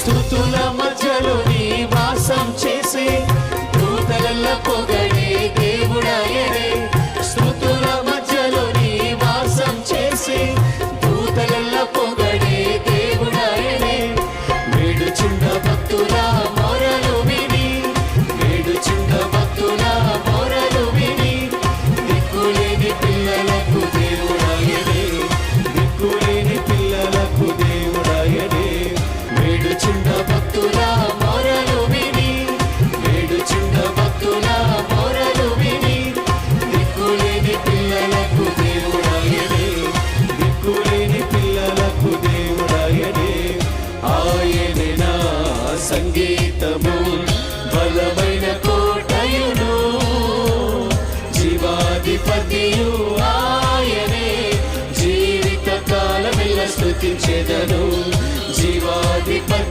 స్తుతుల మధ్యలో నివాసం చేసి దూతల పొగడే దేవుడాయనే. స్తుతుల మధ్యలో నివాసం చేసి దూతల పొగడే దేవుడాయనే. వేడుచున్న భక్తుల మొరలు విని, వేడుచున్న భక్తుల మొరలు విని, దిక్కులేని పిల్లలకు దేవుడాయనే, దిక్కులేని పిల్లలకు దేవుడాయనే. వేడుచున్న భక్తుల మొరలు విని, వేడుచున్న భక్తుల మొరలు విని, దిక్కులేని పిల్లలకు దేవుడాయనే, దిక్కులేని పిల్లలకు దేవుడాయనే. ఆయనే నా సంగీతము.